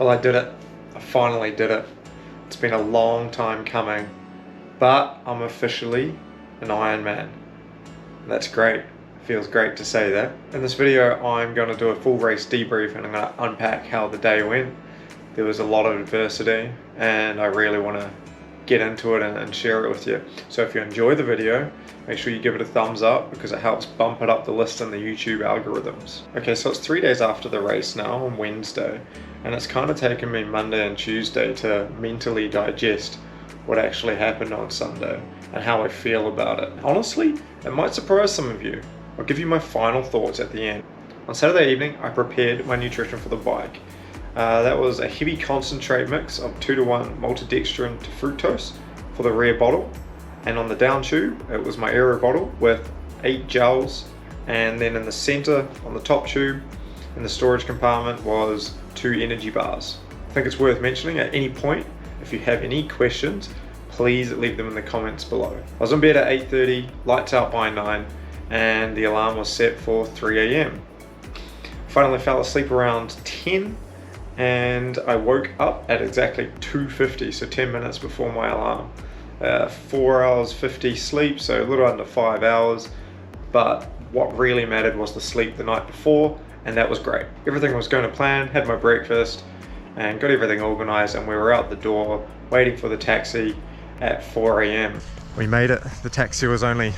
Well, I did it. I finally did it. It's been a long time coming, but I'm officially an Ironman. That's great. Feels great to say that. In this video, I'm going to do a full race debrief and I'm going to unpack how the day went. There was a lot of adversity and I really want to get into it and share it with you. So if you enjoy the video, make sure you give it a thumbs up because it helps bump it up the list in the YouTube algorithms. Okay, so it's 3 days after the race now on Wednesday, and it's kind of taken me Monday and Tuesday to mentally digest what actually happened on Sunday and how I feel about it. Honestly, it might surprise some of you. I'll give you my final thoughts at the end. On Saturday evening, I prepared my nutrition for the bike. That was a heavy concentrate mix of 2:1 maltodextrin to fructose for the rear bottle. And on the down tube, it was my aero bottle with 8 gels. And then in the center, on the top tube, in the storage compartment was 2 energy bars. I think it's worth mentioning at any point, if you have any questions, please leave them in the comments below. I was in bed at 8:30, lights out by 9, and the alarm was set for 3 a.m. Finally fell asleep around 10, and I woke up at exactly 2:50, so 10 minutes before my alarm. 4 hours 50 sleep, so a little under 5 hours, but what really mattered was the sleep the night before, and that was great. Everything was going to plan, had my breakfast, and got everything organized, and we were out the door waiting for the taxi at 4 a.m. We made it. The taxi was only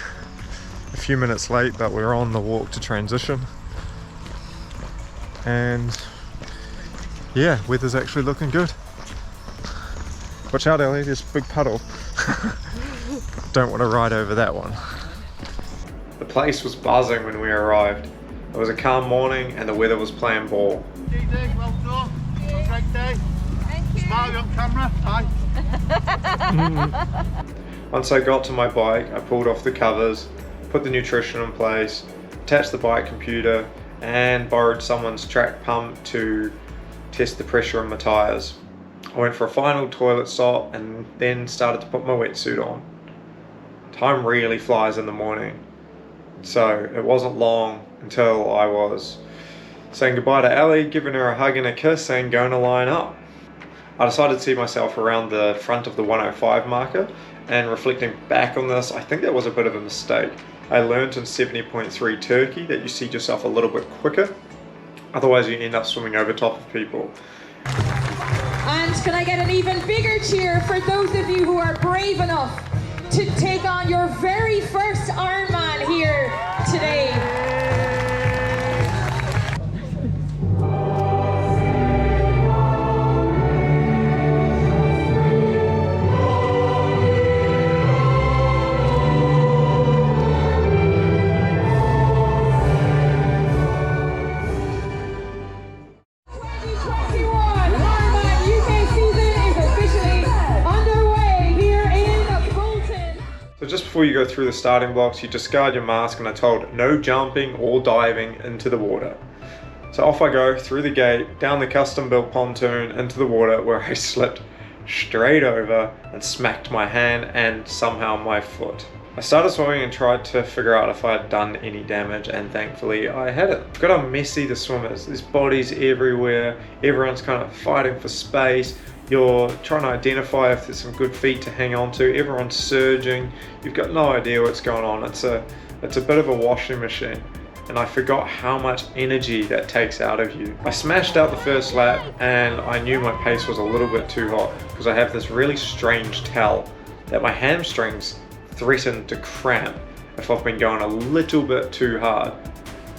a few minutes late, but we were on the walk to transition. And yeah, weather's actually looking good. Watch out, Ellie, there's a big puddle. Don't want to ride over that one. The place was buzzing when we arrived. It was a calm morning and the weather was playing ball. Well done. Great day. Thank you. Smile on camera. Hi. Once I got to my bike, I pulled off the covers, put the nutrition in place, attached the bike computer, and borrowed someone's track pump to test the pressure on my tyres. I went for a final toilet stop and then started to put my wetsuit on. Time really flies in the morning, so it wasn't long until I was saying goodbye to Ellie, giving her a hug and a kiss and going to line up. I decided to see myself around the front of the 105 marker, and reflecting back on this, I think that was a bit of a mistake. I learned in 70.3 Turkey that you seat yourself a little bit quicker, otherwise you end up swimming over top of people. And can I get an even bigger cheer for those of you who are brave enough to take on your very first Ironman here today? Just before you go through the starting blocks, you discard your mask and are told no jumping or diving into the water. So off I go through the gate, down the custom built pontoon into the water, where I slipped straight over and smacked my hand and somehow my foot. I started swimming and tried to figure out if I had done any damage, and thankfully I hadn't. Forgot how messy the swim is. There's bodies everywhere, everyone's kind of fighting for space. You're trying to identify if there's some good feet to hang on to. Everyone's surging. You've got no idea what's going on. It's a bit of a washing machine. And I forgot how much energy that takes out of you. I smashed out the first lap and I knew my pace was a little bit too hot because I have this really strange tell that my hamstrings threaten to cramp if I've been going a little bit too hard.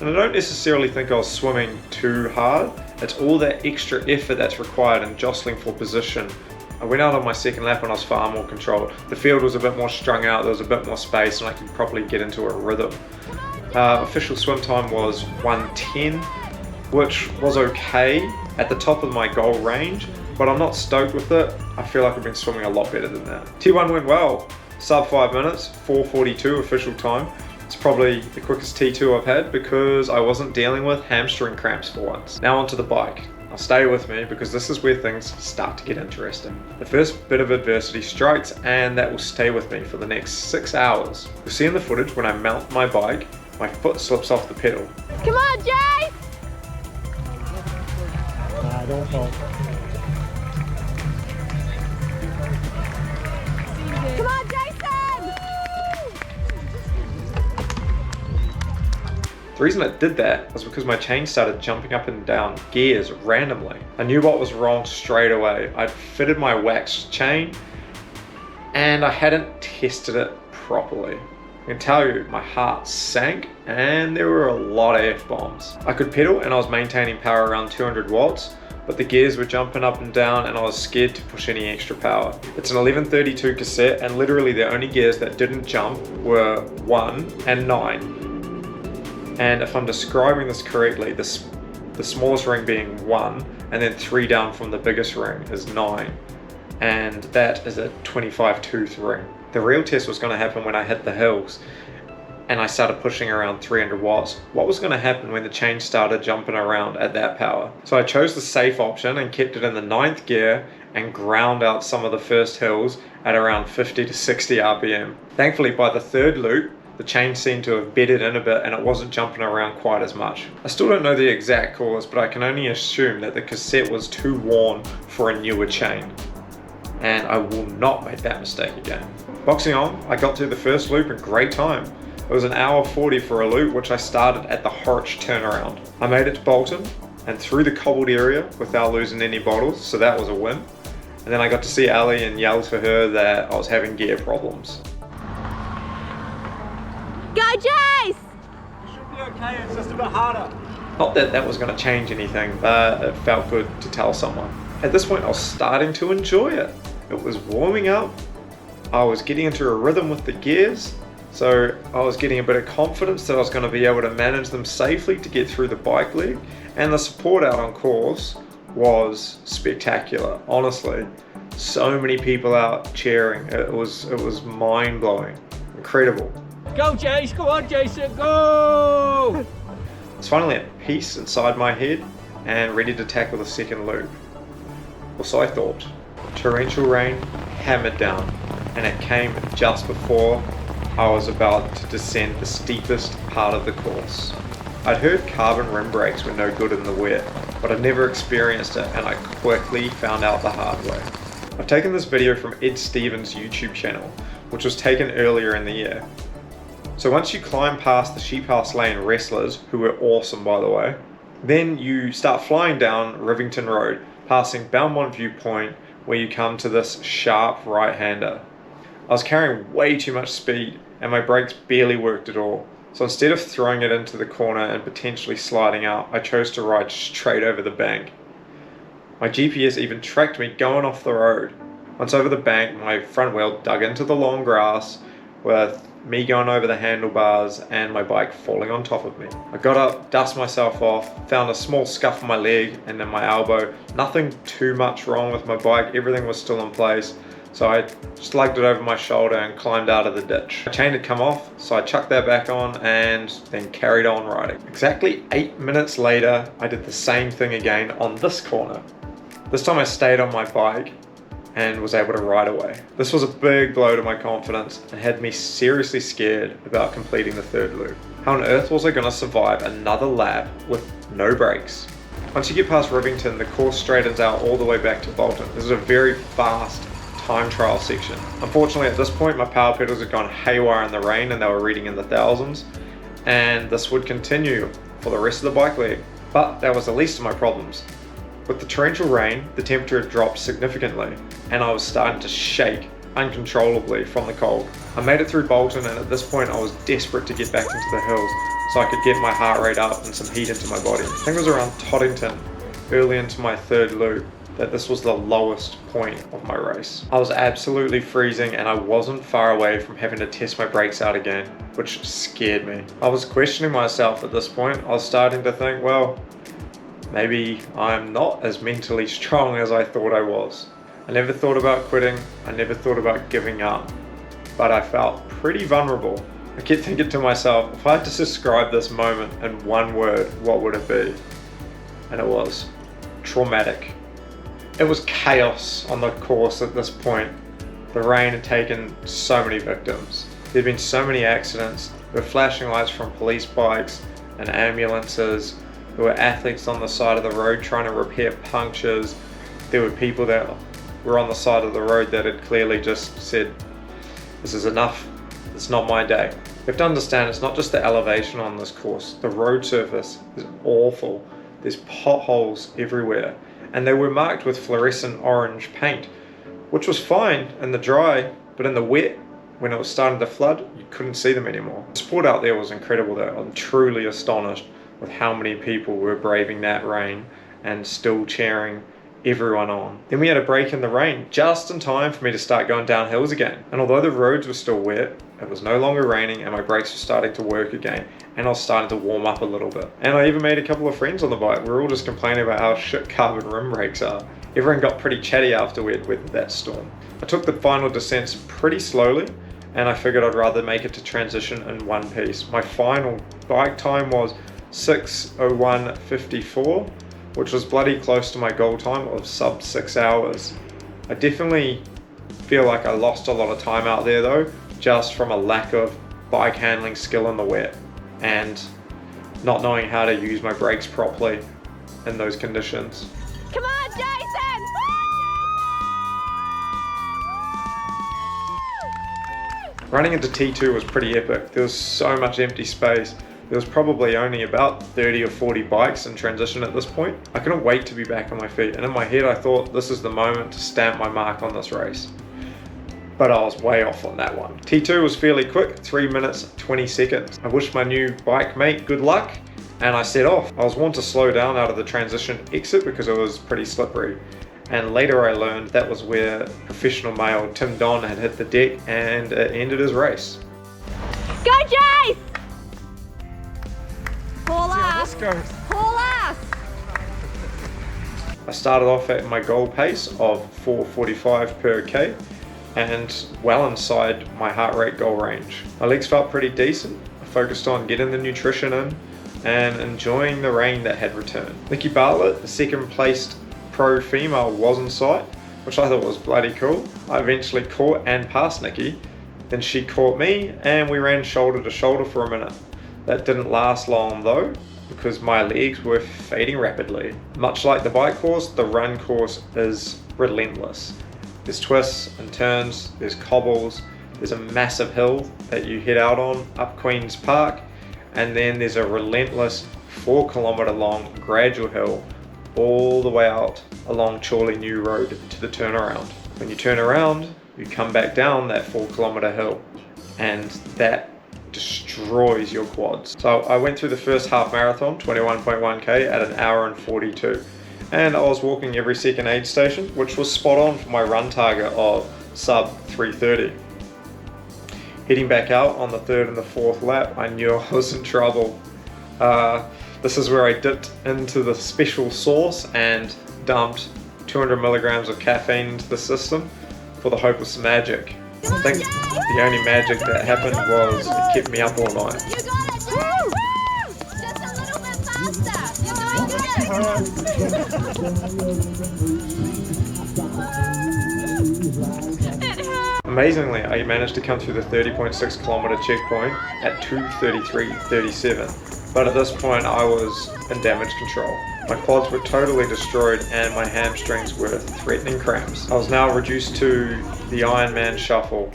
And I don't necessarily think I was swimming too hard. It's all that extra effort that's required in jostling for position. I went out on my second lap and I was far more controlled. The field was a bit more strung out, there was a bit more space, and I could properly get into a rhythm. Official swim time was 1:10, which was okay at the top of my goal range, but I'm not stoked with it. I feel like I've been swimming a lot better than that. T1 went well, sub 5 minutes, 4:42 official time. It's probably the quickest T2 I've had because I wasn't dealing with hamstring cramps for once. Now onto the bike. Now stay with me because this is where things start to get interesting. The first bit of adversity strikes and that will stay with me for the next 6 hours. You'll see in the footage when I mount my bike, my foot slips off the pedal. Come on, Jay! Don't fall. The reason it did that was because my chain started jumping up and down gears randomly. I knew what was wrong straight away. I'd fitted my waxed chain and I hadn't tested it properly. I can tell you, my heart sank and there were a lot of F-bombs. I could pedal and I was maintaining power around 200 watts, but the gears were jumping up and down and I was scared to push any extra power. It's an 1132 cassette and literally the only gears that didn't jump were 1 and 9. And if I'm describing this correctly, the smallest ring being 1 and then 3 down from the biggest ring is 9. And that is a 25 tooth ring. The real test was going to happen when I hit the hills and I started pushing around 300 watts. What was going to happen when the chain started jumping around at that power? So I chose the safe option and kept it in the 9th gear and ground out some of the first hills at around 50 to 60 RPM. Thankfully, by the 3rd loop, the chain seemed to have bedded in a bit and it wasn't jumping around quite as much. I still don't know the exact cause, but I can only assume that the cassette was too worn for a newer chain. And I will not make that mistake again. Boxing on, I got through the first loop in great time. It was an hour 40 for a loop, which I started at the Horwich turnaround. I made it to Bolton and through the cobbled area without losing any bottles, so that was a win. And then I got to see Ali and yell to her that I was having gear problems. Go Jace! You should be okay, it's just a bit harder. Not that that was going to change anything, but it felt good to tell someone. At this point, I was starting to enjoy it. It was warming up. I was getting into a rhythm with the gears. So I was getting a bit of confidence that I was going to be able to manage them safely to get through the bike leg. And the support out on course was spectacular, honestly. So many people out cheering. It was mind-blowing. Incredible. Go Jace, go on Jason, go! I was finally at peace inside my head and ready to tackle the second loop. Or so I thought. Torrential rain hammered down and it came just before I was about to descend the steepest part of the course. I'd heard carbon rim brakes were no good in the wet, but I'd never experienced it and I quickly found out the hard way. I've taken this video from Ed Stevens' YouTube channel, which was taken earlier in the year. So once you climb past the Sheep House Lane wrestlers, who were awesome by the way, then you start flying down Rivington Road, passing Belmont Viewpoint, where you come to this sharp right-hander. I was carrying way too much speed and my brakes barely worked at all. So instead of throwing it into the corner and potentially sliding out, I chose to ride straight over the bank. My GPS even tracked me going off the road. Once over the bank, my front wheel dug into the long grass with me going over the handlebars and my bike falling on top of me. I got up, dusted myself off, found a small scuff on my leg and then my elbow. Nothing too much wrong with my bike, everything was still in place. So I slugged it over my shoulder and climbed out of the ditch. My chain had come off, so I chucked that back on and then carried on riding. Exactly 8 minutes later, I did the same thing again on this corner. This time I stayed on my bike and was able to ride away. This was a big blow to my confidence and had me seriously scared about completing the 3rd loop. How on earth was I going to survive another lap with no brakes? Once you get past Rivington, the course straightens out all the way back to Bolton. This is a very fast time trial section. Unfortunately at this point my power pedals had gone haywire in the rain and they were reading in the thousands, and this would continue for the rest of the bike leg. But that was the least of my problems. With the torrential rain, the temperature had dropped significantly and I was starting to shake uncontrollably from the cold. I made it through Bolton and at this point I was desperate to get back into the hills so I could get my heart rate up and some heat into my body. I think it was around Toddington, early into my 3rd loop, that this was the lowest point of my race. I was absolutely freezing and I wasn't far away from having to test my brakes out again, which scared me. I was questioning myself at this point. I was starting to think, well, maybe I'm not as mentally strong as I thought I was. I never thought about quitting, I never thought about giving up, but I felt pretty vulnerable. I kept thinking to myself, if I had to describe this moment in one word, what would it be? And it was traumatic. It was chaos on the course at this point. The rain had taken so many victims. There'd been so many accidents. There were flashing lights from police bikes and ambulances. There were athletes on the side of the road trying to repair punctures. There were people that were on the side of the road that had clearly just said, this is enough, it's not my day. You have to understand it's not just the elevation on this course. The road surface is awful. There's potholes everywhere, and they were marked with fluorescent orange paint, which was fine in the dry, but in the wet, when it was starting to flood, you couldn't see them anymore. The sport out there was incredible though. I'm truly astonished with how many people were braving that rain and still cheering everyone on. Then we had a break in the rain, just in time for me to start going down hills again. And although the roads were still wet, it was no longer raining and my brakes were starting to work again, and I was starting to warm up a little bit. And I even made a couple of friends on the bike. We were all just complaining about how shit carbon rim brakes are. Everyone got pretty chatty after we'd weathered that storm. I took the final descents pretty slowly, and I figured I'd rather make it to transition in one piece. My final bike time was 6:01:54, which was bloody close to my goal time of sub 6 hours. I definitely feel like I lost a lot of time out there though, just from a lack of bike handling skill in the wet and not knowing how to use my brakes properly in those conditions. Come on, Jason! Running into T2 was pretty epic. There was so much empty space. There was probably only about 30 or 40 bikes in transition at this point. I couldn't wait to be back on my feet, and in my head I thought this is the moment to stamp my mark on this race. But I was way off on that one. T2 was fairly quick, 3 minutes 20 seconds. I wished my new bike mate good luck, and I set off. I was wanting to slow down out of the transition exit because it was pretty slippery. And later I learned that was where professional male Tim Don had hit the deck and it ended his race. Go, Jace! Haul ass! Haul ass! I started off at my goal pace of 4:45 per K and well inside my heart rate goal range. My legs felt pretty decent. I focused on getting the nutrition in and enjoying the rain that had returned. Nikki Bartlett, the second placed pro female, was in sight, which I thought was bloody cool. I eventually caught and passed Nikki, then she caught me and we ran shoulder to shoulder for a minute. That didn't last long though, because my legs were fading rapidly. Much like the bike course, the run course is relentless. There's twists and turns, there's cobbles, there's a massive hill that you head out on up Queen's Park, and then there's a relentless 4 kilometer long gradual hill all the way out along Chorley New Road to the turnaround. When you turn around, you come back down that 4 kilometer hill, and that destroys your quads. So I went through the first half marathon, 21.1k, at an hour and 42. And I was walking every second aid station, which was spot on for my run target of sub 3:30. Heading back out on the third and the fourth lap, I knew I was in trouble. This is where I dipped into the special sauce and dumped 200 milligrams of caffeine into the system for the hope of some magic. I think the only magic that happened was it kept me up all night. You got it, Jace! Just a little bit faster! You're doing good! Amazingly, I managed to come through the 30.6 kilometer checkpoint at 2:33:37. But at this point I was in damage control. My quads were totally destroyed and my hamstrings were threatening cramps. I was now reduced to the Ironman shuffle.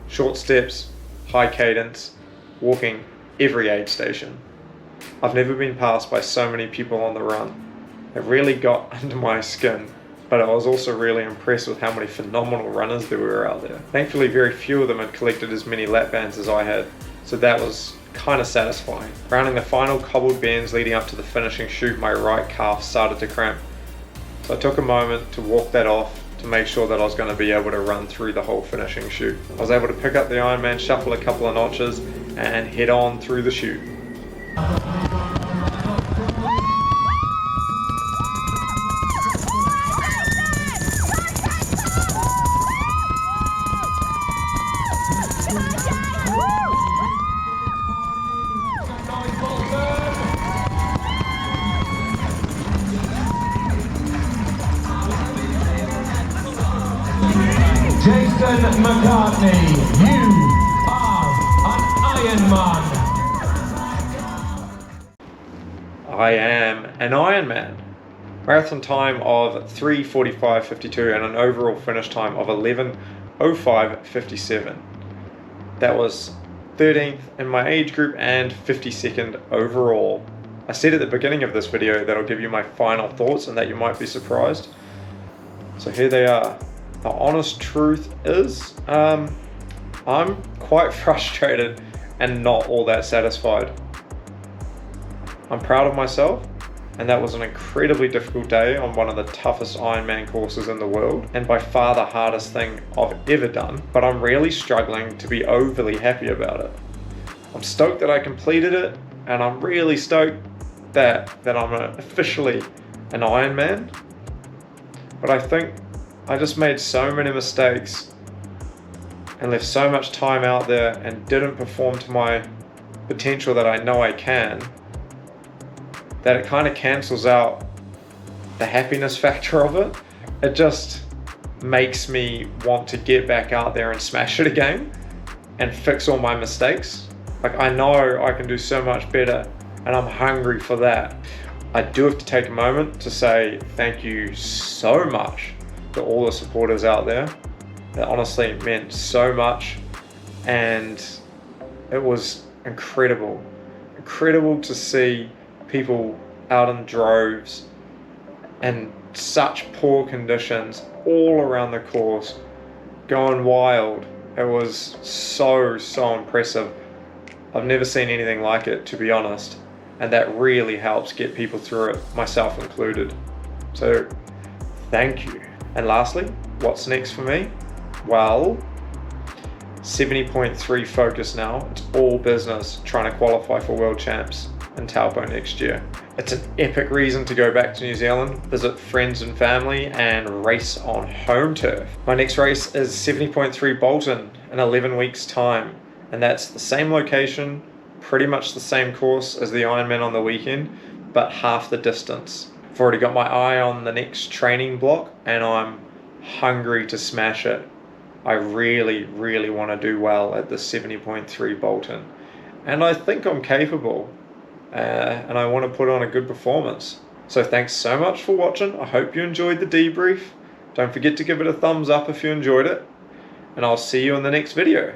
Short steps, high cadence, walking every aid station. I've never been passed by so many people on the run. It really got under my skin, but I was also really impressed with how many phenomenal runners there were out there. Thankfully, very few of them had collected as many lap bands as I had, so that was kind of satisfying. Rounding the final cobbled bends leading up to the finishing chute, my right calf started to cramp. So I took a moment to walk that off to make sure that I was going to be able to run through the whole finishing chute. I was able to pick up the Ironman shuffle a couple of notches and head on through the chute. Jason McCartney, you are an Ironman. I am an Ironman. Marathon time of 3:45:52 and an overall finish time of 11:05:57. That was 13th in my age group and 52nd overall. I said at the beginning of this video that I'll give you my final thoughts and that you might be surprised. So here they are. The honest truth is, I'm quite frustrated and not all that satisfied. I'm proud of myself, and that was an incredibly difficult day on one of the toughest Ironman courses in the world, and by far the hardest thing I've ever done, but I'm really struggling to be overly happy about it. I'm stoked that I completed it, and I'm really stoked that I'm officially an Ironman, but I think I just made so many mistakes and left so much time out there and didn't perform to my potential that I know I can, that it kind of cancels out the happiness factor of it. It just makes me want to get back out there and smash it again and fix all my mistakes. Like, I know I can do so much better and I'm hungry for that. I do have to take a moment to say thank you so much to all the supporters out there. That honestly meant so much, and it was incredible to see people out in droves in such poor conditions all around the course, going wild. It was so impressive. I've never seen anything like it, to be honest, and that really helps get people through it, myself included. So thank you. And lastly, what's next for me? Well, 70.3 focus now. It's all business, trying to qualify for World Champs in Taupo next year. It's an epic reason to go back to New Zealand, visit friends and family, and race on home turf. My next race is 70.3 Bolton in 11 weeks time, and that's the same location, pretty much the same course as the Ironman on the weekend, but half the distance. I've already got my eye on the next training block, and I'm hungry to smash it. I really want to do well at the 70.3 Bolton, and I think I'm capable, and I want to put on a good performance. So thanks so much for watching. I hope you enjoyed the debrief. Don't forget to give it a thumbs up if you enjoyed it, and I'll see you in the next video.